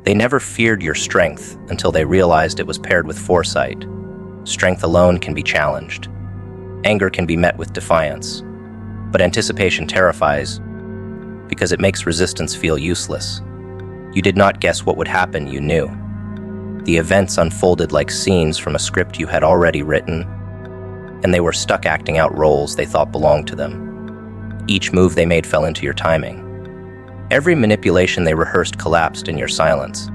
They never feared your strength until they realized it was paired with foresight. Strength alone can be challenged. Anger can be met with defiance. But anticipation terrifies because it makes resistance feel useless. You did not guess what would happen, you knew. The events unfolded like scenes from a script you had already written, and they were stuck acting out roles they thought belonged to them. Each move they made fell into your timing. Every manipulation they rehearsed collapsed in your silence.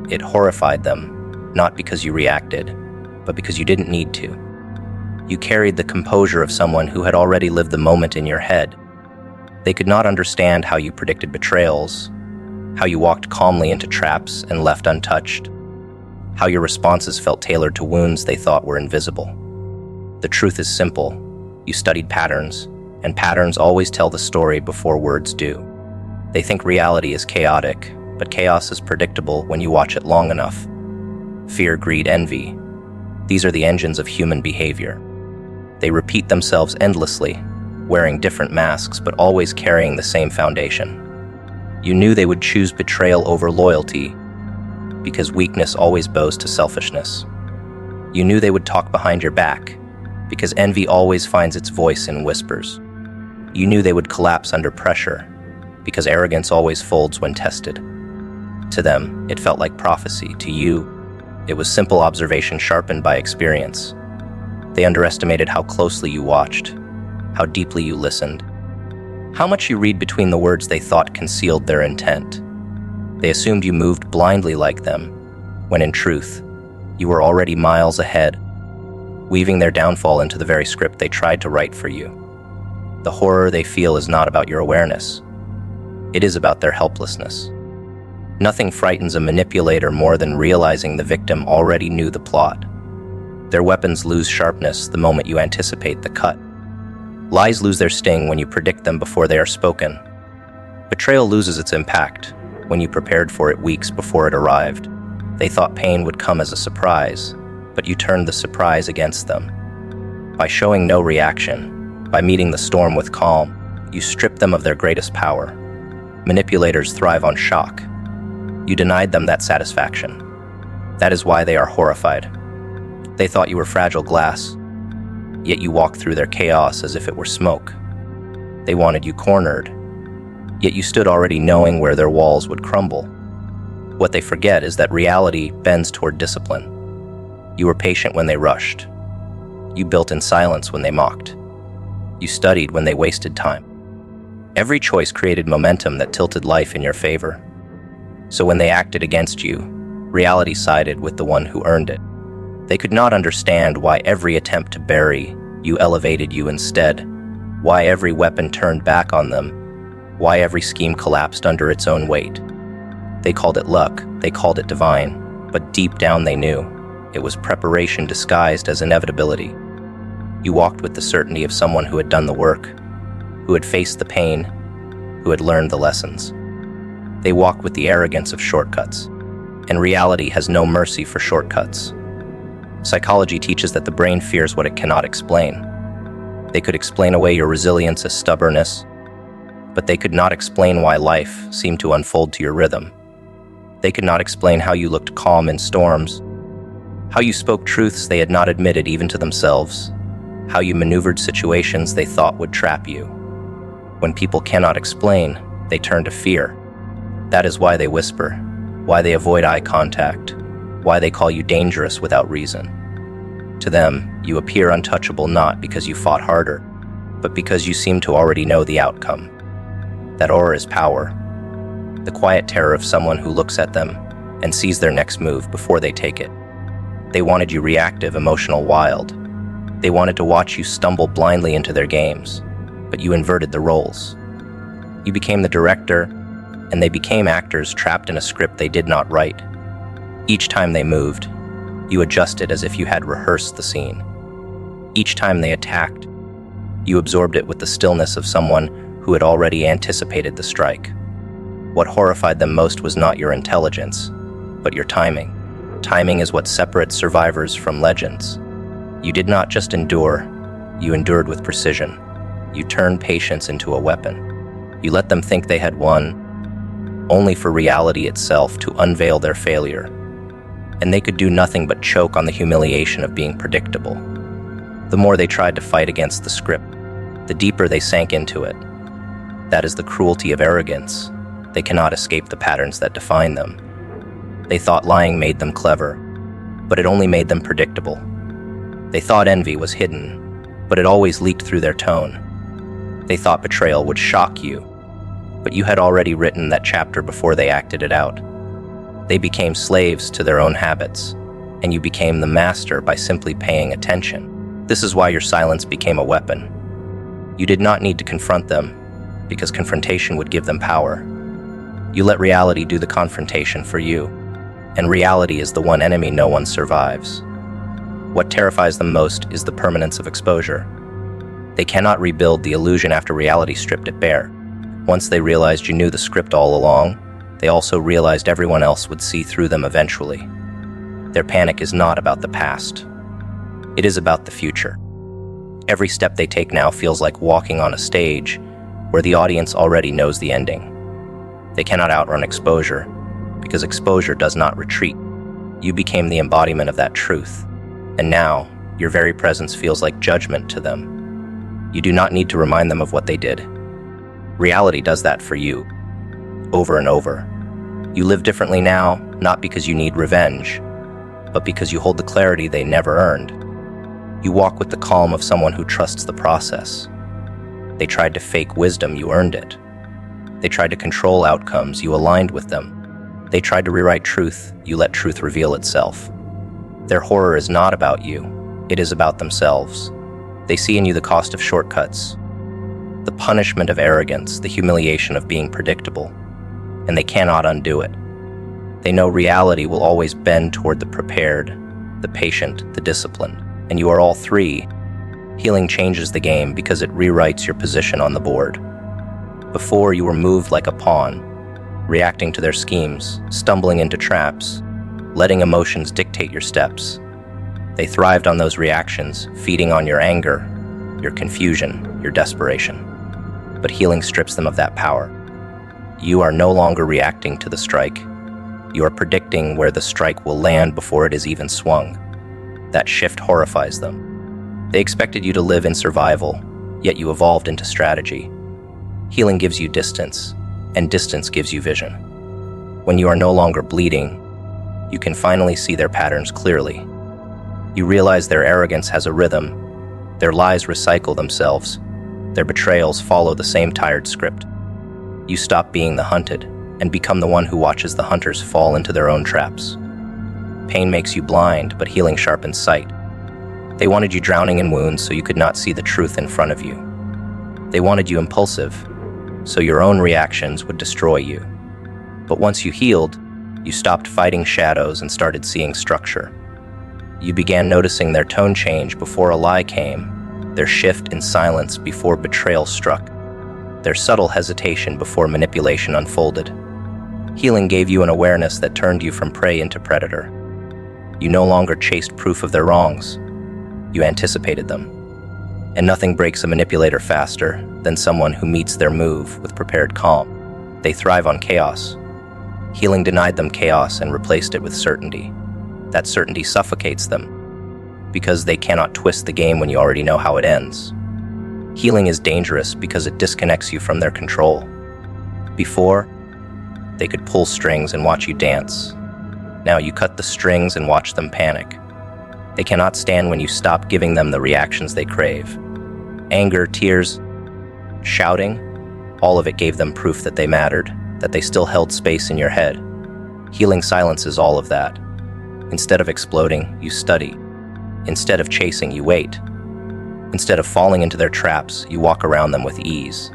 It horrified them, not because you reacted, but because you didn't need to. You carried the composure of someone who had already lived the moment in your head. They could not understand how you predicted betrayals, how you walked calmly into traps and left untouched, how your responses felt tailored to wounds they thought were invisible. The truth is simple. You studied patterns, and patterns always tell the story before words do. They think reality is chaotic, but chaos is predictable when you watch it long enough. Fear, greed, envy. These are the engines of human behavior. They repeat themselves endlessly, wearing different masks but always carrying the same foundation. You knew they would choose betrayal over loyalty because weakness always bows to selfishness. You knew they would talk behind your back because envy always finds its voice in whispers. You knew they would collapse under pressure because arrogance always folds when tested. To them, it felt like prophecy. To you, it was simple observation sharpened by experience. They underestimated how closely you watched, how deeply you listened, how much you read between the words they thought concealed their intent. They assumed you moved blindly like them, when in truth, you were already miles ahead, weaving their downfall into the very script they tried to write for you. The horror they feel is not about your awareness. It is about their helplessness. Nothing frightens a manipulator more than realizing the victim already knew the plot. Their weapons lose sharpness the moment you anticipate the cut. Lies lose their sting when you predict them before they are spoken. Betrayal loses its impact when you prepared for it weeks before it arrived. They thought pain would come as a surprise, but you turned the surprise against them. By showing no reaction, by meeting the storm with calm, you stripped them of their greatest power. Manipulators thrive on shock. You denied them that satisfaction. That is why they are horrified. They thought you were fragile glass, yet you walked through their chaos as if it were smoke. They wanted you cornered, yet you stood already knowing where their walls would crumble. What they forget is that reality bends toward discipline. You were patient when they rushed. You built in silence when they mocked. You studied when they wasted time. Every choice created momentum that tilted life in your favor. So when they acted against you, reality sided with the one who earned it. They could not understand why every attempt to bury you elevated you instead, why every weapon turned back on them, why every scheme collapsed under its own weight. They called it luck, they called it divine, but deep down they knew it was preparation disguised as inevitability. You walked with the certainty of someone who had done the work, who had faced the pain, who had learned the lessons. They walked with the arrogance of shortcuts, and reality has no mercy for shortcuts. Psychology teaches that the brain fears what it cannot explain. They could explain away your resilience as stubbornness, but they could not explain why life seemed to unfold to your rhythm. They could not explain how you looked calm in storms, how you spoke truths they had not admitted even to themselves, how you maneuvered situations they thought would trap you. When people cannot explain, they turn to fear. That is why they whisper, why they avoid eye contact, why they call you dangerous without reason. To them, you appear untouchable not because you fought harder, but because you seem to already know the outcome. That aura is power, the quiet terror of someone who looks at them and sees their next move before they take it. They wanted you reactive, emotional, wild. They wanted to watch you stumble blindly into their games, but you inverted the roles. You became the director, and they became actors trapped in a script they did not write. Each time they moved, you adjusted as if you had rehearsed the scene. Each time they attacked, you absorbed it with the stillness of someone who had already anticipated the strike. What horrified them most was not your intelligence, but your timing. Timing is what separates survivors from legends. You did not just endure, you endured with precision. You turned patience into a weapon. You let them think they had won, only for reality itself to unveil their failure. And they could do nothing but choke on the humiliation of being predictable. The more they tried to fight against the script, the deeper they sank into it. That is the cruelty of arrogance. They cannot escape the patterns that define them. They thought lying made them clever, but it only made them predictable. They thought envy was hidden, but it always leaked through their tone. They thought betrayal would shock you, but you had already written that chapter before they acted it out. They became slaves to their own habits, and you became the master by simply paying attention. This is why your silence became a weapon. You did not need to confront them, because confrontation would give them power. You let reality do the confrontation for you, and reality is the one enemy no one survives. What terrifies them most is the permanence of exposure. They cannot rebuild the illusion after reality stripped it bare. Once they realized you knew the script all along, they also realized everyone else would see through them eventually. Their panic is not about the past. It is about the future. Every step they take now feels like walking on a stage where the audience already knows the ending. They cannot outrun exposure, because exposure does not retreat. You became the embodiment of that truth, and now your very presence feels like judgment to them. You do not need to remind them of what they did. Reality does that for you, over and over. You live differently now, not because you need revenge, but because you hold the clarity they never earned. You walk with the calm of someone who trusts the process. They tried to fake wisdom, you earned it. They tried to control outcomes, you aligned with them. They tried to rewrite truth, you let truth reveal itself. Their horror is not about you, it is about themselves. They see in you the cost of shortcuts, the punishment of arrogance, the humiliation of being predictable, and they cannot undo it. They know reality will always bend toward the prepared, the patient, the disciplined, and you are all three. Healing changes the game because it rewrites your position on the board. Before, you were moved like a pawn, reacting to their schemes, stumbling into traps, letting emotions dictate your steps. They thrived on those reactions, feeding on your anger, your confusion, your desperation. But healing strips them of that power. You are no longer reacting to the strike. You are predicting where the strike will land before it is even swung. That shift horrifies them. They expected you to live in survival, yet you evolved into strategy. Healing gives you distance, and distance gives you vision. When you are no longer bleeding, you can finally see their patterns clearly. You realize their arrogance has a rhythm, their lies recycle themselves, their betrayals follow the same tired script. You stop being the hunted and become the one who watches the hunters fall into their own traps. Pain makes you blind, but healing sharpens sight. They wanted you drowning in wounds so you could not see the truth in front of you. They wanted you impulsive, so your own reactions would destroy you. But once you healed, you stopped fighting shadows and started seeing structure. You began noticing their tone change before a lie came, their shift in silence before betrayal struck, their subtle hesitation before manipulation unfolded. Healing gave you an awareness that turned you from prey into predator. You no longer chased proof of their wrongs. You anticipated them. And nothing breaks a manipulator faster than someone who meets their move with prepared calm. They thrive on chaos. Healing denied them chaos and replaced it with certainty. That certainty suffocates them, because they cannot twist the game when you already know how it ends. Healing is dangerous because it disconnects you from their control. Before, they could pull strings and watch you dance. Now you cut the strings and watch them panic. They cannot stand when you stop giving them the reactions they crave. Anger, tears, shouting, all of it gave them proof that they mattered, that they still held space in your head. Healing silences all of that. Instead of exploding, you study. Instead of chasing, you wait. Instead of falling into their traps, you walk around them with ease.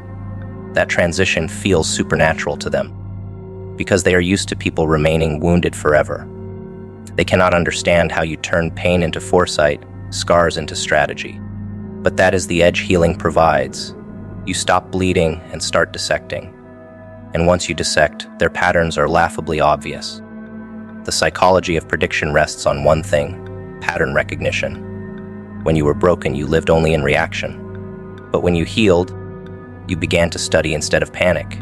That transition feels supernatural to them, because they are used to people remaining wounded forever. They cannot understand how you turn pain into foresight, scars into strategy. But that is the edge healing provides. You stop bleeding and start dissecting. And once you dissect, their patterns are laughably obvious. The psychology of prediction rests on one thing: pattern recognition. When you were broken, you lived only in reaction. But when you healed, you began to study instead of panic,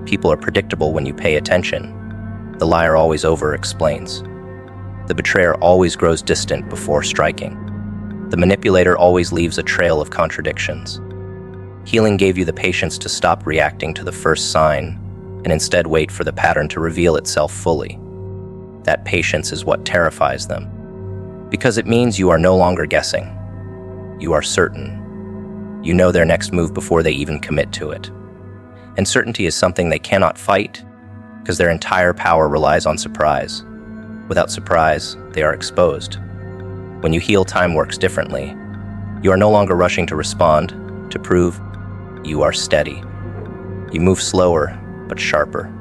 People are predictable when you pay attention. The liar always over-explains. The betrayer always grows distant before striking. The manipulator always leaves a trail of contradictions. Healing gave you the patience to stop reacting to the first sign and instead wait for the pattern to reveal itself fully. That patience is what terrifies them, because it means you are no longer guessing. You are certain. You know their next move before they even commit to it. And certainty is something they cannot fight, because their entire power relies on surprise. Without surprise, they are exposed. When you heal, time works differently. You are no longer rushing to respond, to prove. You are steady. You move slower, but sharper.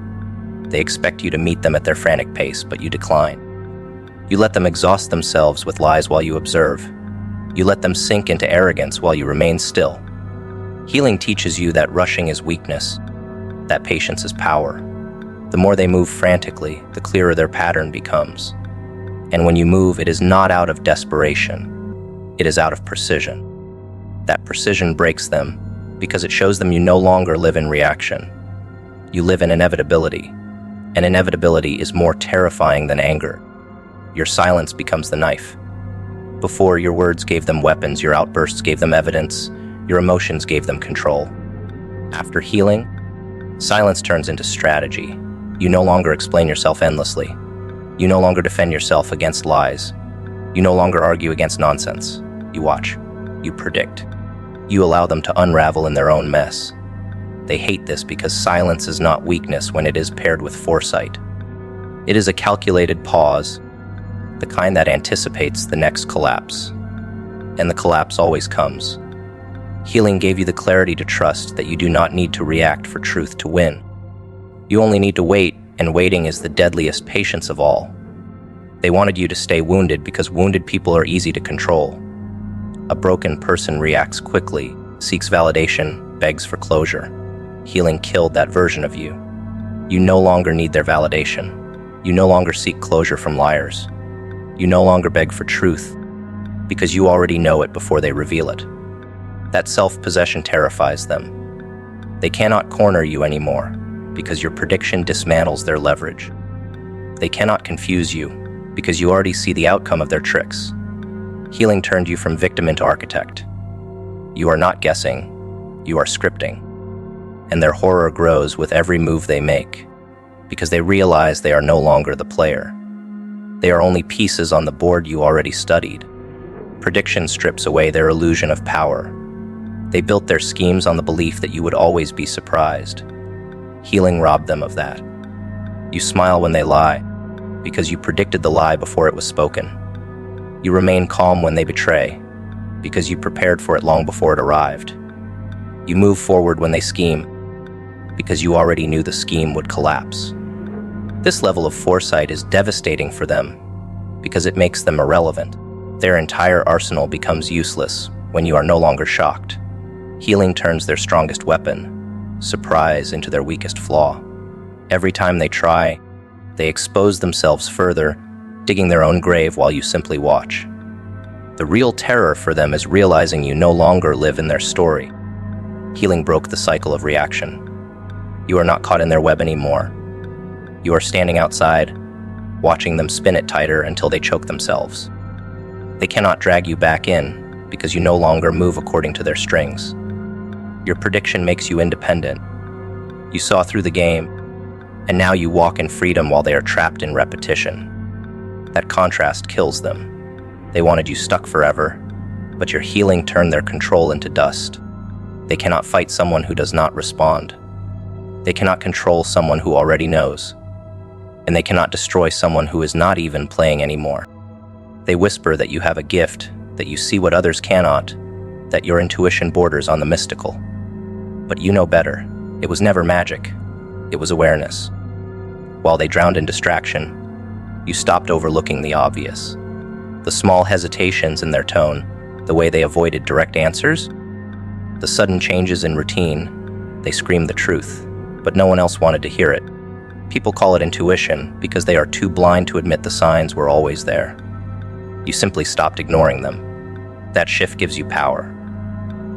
They expect you to meet them at their frantic pace, but you decline. You let them exhaust themselves with lies while you observe. You let them sink into arrogance while you remain still. Healing teaches you that rushing is weakness, that patience is power. The more they move frantically, the clearer their pattern becomes. And when you move, it is not out of desperation. It is out of precision. That precision breaks them because it shows them you no longer live in reaction. You live in inevitability, and inevitability is more terrifying than anger. Your silence becomes the knife. Before, your words gave them weapons, your outbursts gave them evidence, your emotions gave them control. After healing, silence turns into strategy. You no longer explain yourself endlessly. You no longer defend yourself against lies. You no longer argue against nonsense. You watch. You predict. You allow them to unravel in their own mess. They hate this because silence is not weakness when it is paired with foresight. It is a calculated pause, the kind that anticipates the next collapse. And the collapse always comes. Healing gave you the clarity to trust that you do not need to react for truth to win. You only need to wait, and waiting is the deadliest patience of all. They wanted you to stay wounded because wounded people are easy to control. A broken person reacts quickly, seeks validation, begs for closure. Healing killed that version of you. You no longer need their validation. You no longer seek closure from liars. You no longer beg for truth, because you already know it before they reveal it. That self-possession terrifies them. They cannot corner you anymore, because your prediction dismantles their leverage. They cannot confuse you, because you already see the outcome of their tricks. Healing turned you from victim into architect. You are not guessing, you are scripting. And their horror grows with every move they make, because they realize they are no longer the player. They are only pieces on the board you already studied. Prediction strips away their illusion of power. They built their schemes on the belief that you would always be surprised. Healing robbed them of that. You smile when they lie, because you predicted the lie before it was spoken. You remain calm when they betray, because you prepared for it long before it arrived. You move forward when they scheme, because you already knew the scheme would collapse. This level of foresight is devastating for them, because it makes them irrelevant. Their entire arsenal becomes useless when you are no longer shocked. Healing turns their strongest weapon, surprise, into their weakest flaw. Every time they try, they expose themselves further, digging their own grave while you simply watch. The real terror for them is realizing you no longer live in their story. Healing broke the cycle of reaction. You are not caught in their web anymore. You are standing outside, watching them spin it tighter until they choke themselves. They cannot drag you back in because you no longer move according to their strings. Your prediction makes you independent. You saw through the game, and now you walk in freedom while they are trapped in repetition. That contrast kills them. They wanted you stuck forever, but your healing turned their control into dust. They cannot fight someone who does not respond. They cannot control someone who already knows. And they cannot destroy someone who is not even playing anymore. They whisper that you have a gift, that you see what others cannot, that your intuition borders on the mystical. But you know better. It was never magic. It was awareness. While they drowned in distraction, you stopped overlooking the obvious. The small hesitations in their tone, the way they avoided direct answers, the sudden changes in routine. They screamed the truth, but no one else wanted to hear it. People call it intuition because they are too blind to admit the signs were always there. You simply stopped ignoring them. That shift gives you power.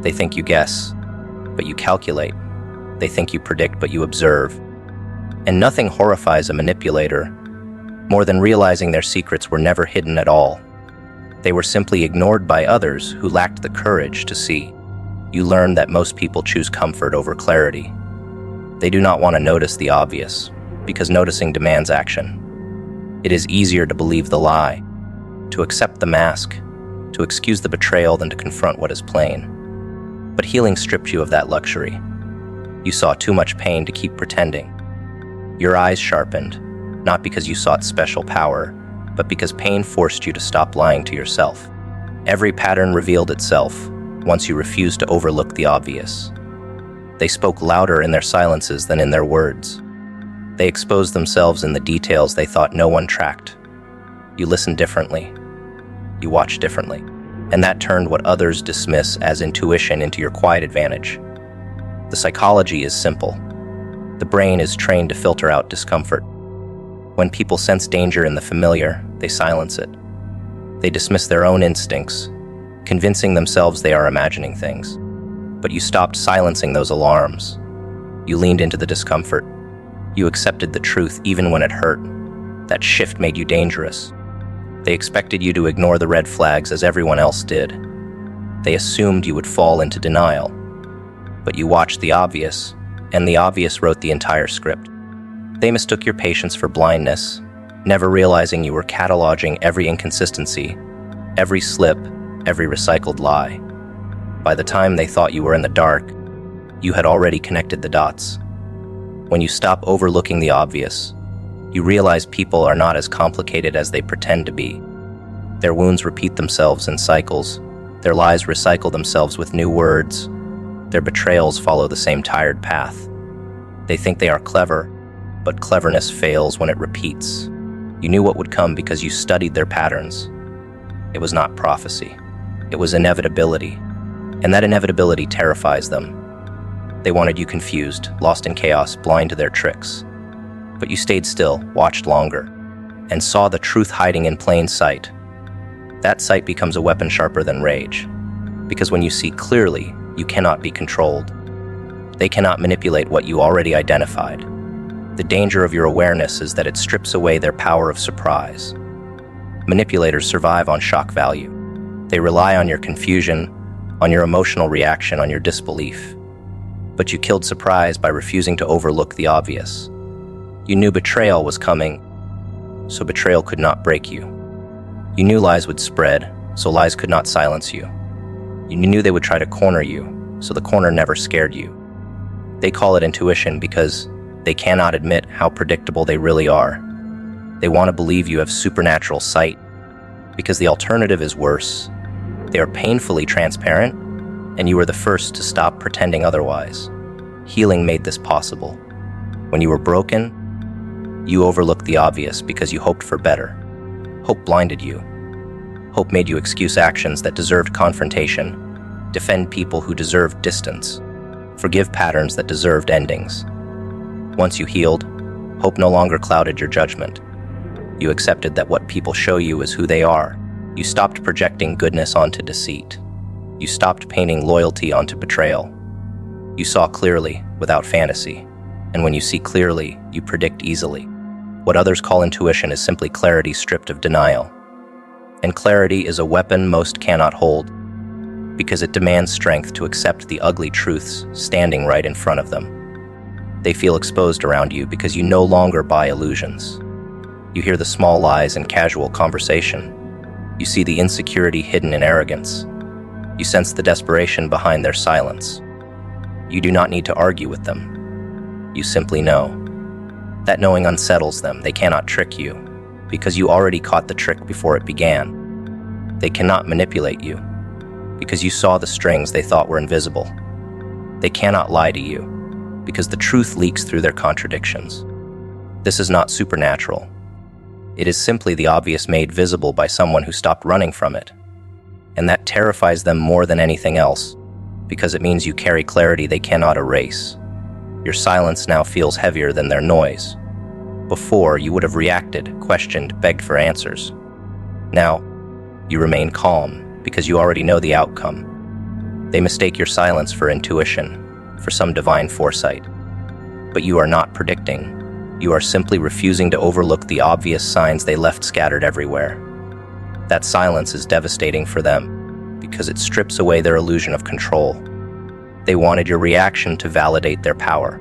They think you guess, but you calculate. They think you predict, but you observe. And nothing horrifies a manipulator more than realizing their secrets were never hidden at all. They were simply ignored by others who lacked the courage to see. You learn that most people choose comfort over clarity. They do not want to notice the obvious, because noticing demands action. It is easier to believe the lie, to accept the mask, to excuse the betrayal than to confront what is plain. But healing stripped you of that luxury. You saw too much pain to keep pretending. Your eyes sharpened, not because you sought special power, but because pain forced you to stop lying to yourself. Every pattern revealed itself once you refused to overlook the obvious. They spoke louder in their silences than in their words. They exposed themselves in the details they thought no one tracked. You listened differently. You watched differently. And that turned what others dismiss as intuition into your quiet advantage. The psychology is simple. The brain is trained to filter out discomfort. When people sense danger in the familiar, they silence it. They dismiss their own instincts, convincing themselves they are imagining things. But you stopped silencing those alarms. You leaned into the discomfort. You accepted the truth even when it hurt. That shift made you dangerous. They expected you to ignore the red flags as everyone else did. They assumed you would fall into denial. But you watched the obvious, and the obvious wrote the entire script. They mistook your patience for blindness, never realizing you were cataloging every inconsistency, every slip, every recycled lie. By the time they thought you were in the dark, you had already connected the dots. When you stop overlooking the obvious, you realize people are not as complicated as they pretend to be. Their wounds repeat themselves in cycles. Their lies recycle themselves with new words. Their betrayals follow the same tired path. They think they are clever, but cleverness fails when it repeats. You knew what would come because you studied their patterns. It was not prophecy. It was inevitability. And that inevitability terrifies them. They wanted you confused, lost in chaos, blind to their tricks. But you stayed still, watched longer, and saw the truth hiding in plain sight. That sight becomes a weapon sharper than rage. Because when you see clearly, you cannot be controlled. They cannot manipulate what you already identified. The danger of your awareness is that it strips away their power of surprise. Manipulators survive on shock value. They rely on your confusion, on your emotional reaction, on your disbelief. But you killed surprise by refusing to overlook the obvious. You knew betrayal was coming, so betrayal could not break you. You knew lies would spread, so lies could not silence you. You knew they would try to corner you, so the corner never scared you. They call it intuition because they cannot admit how predictable they really are. They want to believe you have supernatural sight, because the alternative is worse. They are painfully transparent, and you were the first to stop pretending otherwise. Healing made this possible. When you were broken, you overlooked the obvious because you hoped for better. Hope blinded you. Hope made you excuse actions that deserved confrontation, defend people who deserved distance, forgive patterns that deserved endings. Once you healed, hope no longer clouded your judgment. You accepted that what people show you is who they are. You stopped projecting goodness onto deceit. You stopped painting loyalty onto betrayal. You saw clearly, without fantasy. And when you see clearly, you predict easily. What others call intuition is simply clarity stripped of denial. And clarity is a weapon most cannot hold, because it demands strength to accept the ugly truths standing right in front of them. They feel exposed around you because you no longer buy illusions. You hear the small lies in casual conversation. You see the insecurity hidden in arrogance. You sense the desperation behind their silence. You do not need to argue with them. You simply know. That knowing unsettles them. They cannot trick you, because you already caught the trick before it began. They cannot manipulate you, because you saw the strings they thought were invisible. They cannot lie to you, because the truth leaks through their contradictions. This is not supernatural. It is simply the obvious made visible by someone who stopped running from it. And that terrifies them more than anything else, because it means you carry clarity they cannot erase. Your silence now feels heavier than their noise. Before, you would have reacted, questioned, begged for answers. Now, you remain calm, because you already know the outcome. They mistake your silence for intuition, for some divine foresight. But you are not predicting. You are simply refusing to overlook the obvious signs they left scattered everywhere. That silence is devastating for them because it strips away their illusion of control. They wanted your reaction to validate their power.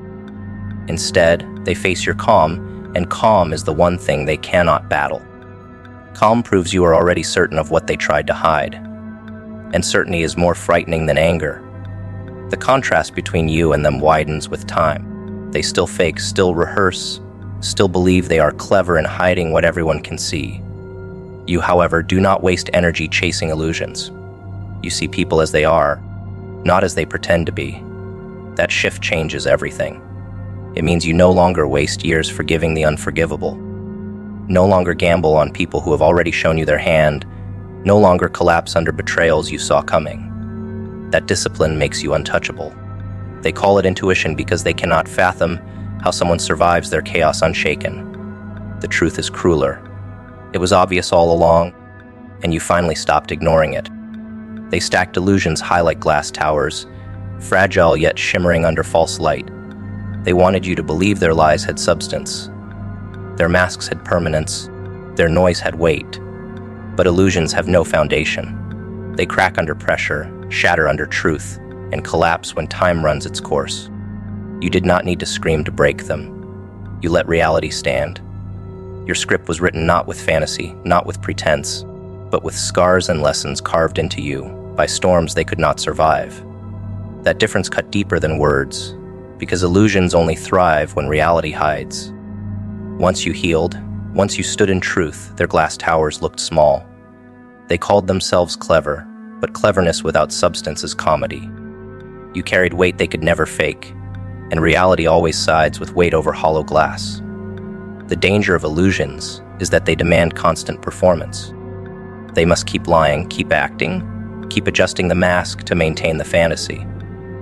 Instead, they face your calm, and calm is the one thing they cannot battle. Calm proves you are already certain of what they tried to hide, and certainty is more frightening than anger. The contrast between you and them widens with time. They still fake, still rehearse, still believe they are clever in hiding what everyone can see. You, however, do not waste energy chasing illusions. You see people as they are, not as they pretend to be. That shift changes everything. It means you no longer waste years forgiving the unforgivable. No longer gamble on people who have already shown you their hand. No longer collapse under betrayals you saw coming. That discipline makes you untouchable. They call it intuition because they cannot fathom how someone survives their chaos unshaken. The truth is crueler. It was obvious all along, and you finally stopped ignoring it. They stacked illusions high like glass towers, fragile yet shimmering under false light. They wanted you to believe their lies had substance. Their masks had permanence. Their noise had weight. But illusions have no foundation. They crack under pressure, shatter under truth, and collapse when time runs its course. You did not need to scream to break them. You let reality stand. Your script was written not with fantasy, not with pretense, but with scars and lessons carved into you by storms they could not survive. That difference cut deeper than words, because illusions only thrive when reality hides. Once you healed, once you stood in truth, their glass towers looked small. They called themselves clever, but cleverness without substance is comedy. You carried weight they could never fake, and reality always sides with weight over hollow glass. The danger of illusions is that they demand constant performance. They must keep lying, keep acting, keep adjusting the mask to maintain the fantasy.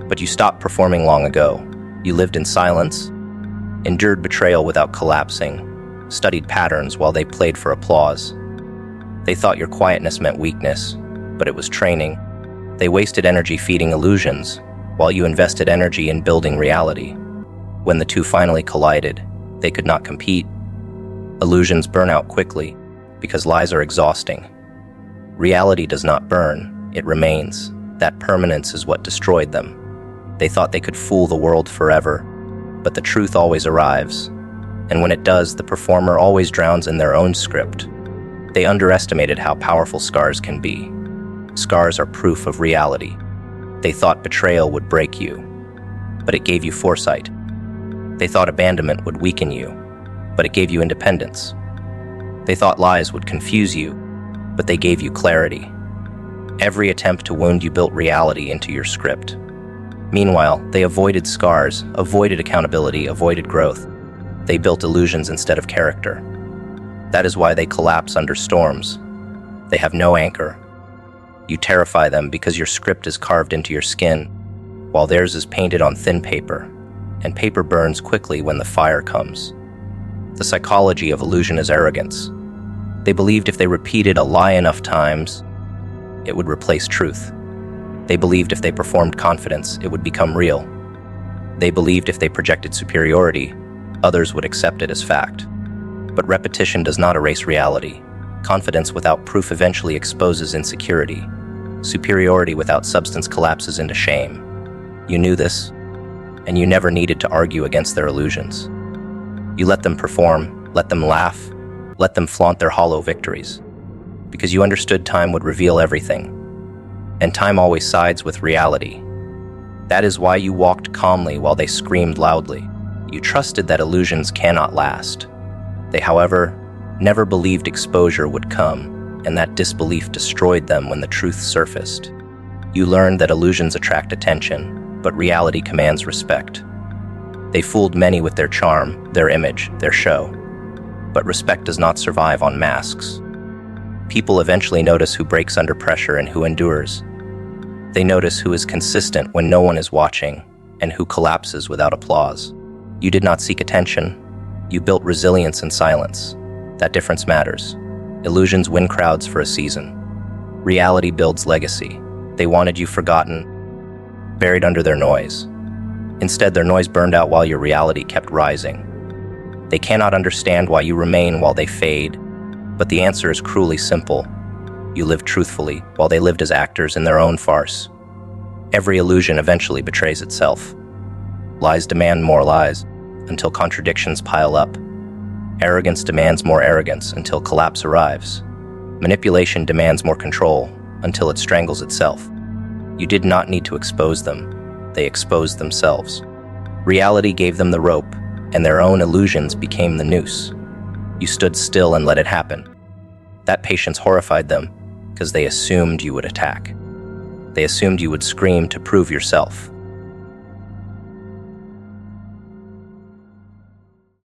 But you stopped performing long ago. You lived in silence, endured betrayal without collapsing, studied patterns while they played for applause. They thought your quietness meant weakness, but it was training. They wasted energy feeding illusions, while you invested energy in building reality. When the two finally collided, they could not compete. Illusions burn out quickly, because lies are exhausting. Reality does not burn, it remains. That permanence is what destroyed them. They thought they could fool the world forever, but the truth always arrives. And when it does, the performer always drowns in their own script. They underestimated how powerful scars can be. Scars are proof of reality. They thought betrayal would break you, but it gave you foresight. They thought abandonment would weaken you, but it gave you independence. They thought lies would confuse you, but they gave you clarity. Every attempt to wound you built reality into your script. Meanwhile, they avoided scars, avoided accountability, avoided growth. They built illusions instead of character. That is why they collapse under storms. They have no anchor. You terrify them because your script is carved into your skin, while theirs is painted on thin paper, and paper burns quickly when the fire comes. The psychology of illusion is arrogance. They believed if they repeated a lie enough times, it would replace truth. They believed if they performed confidence, it would become real. They believed if they projected superiority, others would accept it as fact. But repetition does not erase reality. Confidence without proof eventually exposes insecurity. Superiority without substance collapses into shame. You knew this, and you never needed to argue against their illusions. You let them perform, let them laugh, let them flaunt their hollow victories, because you understood time would reveal everything. And time always sides with reality. That is why you walked calmly while they screamed loudly. You trusted that illusions cannot last. They, however, never believed exposure would come, and that disbelief destroyed them when the truth surfaced. You learned that illusions attract attention, but reality commands respect. They fooled many with their charm, their image, their show. But respect does not survive on masks. People eventually notice who breaks under pressure and who endures. They notice who is consistent when no one is watching, and who collapses without applause. You did not seek attention. You built resilience in silence. That difference matters. Illusions win crowds for a season. Reality builds legacy. They wanted you forgotten, buried under their noise. Instead, their noise burned out while your reality kept rising. They cannot understand why you remain while they fade, but the answer is cruelly simple. You lived truthfully while they lived as actors in their own farce. Every illusion eventually betrays itself. Lies demand more lies until contradictions pile up. Arrogance demands more arrogance until collapse arrives. Manipulation demands more control until it strangles itself. You did not need to expose them. They exposed themselves. Reality gave them the rope, and their own illusions became the noose. You stood still and let it happen. That patience horrified them because they assumed you would attack. They assumed you would scream to prove yourself.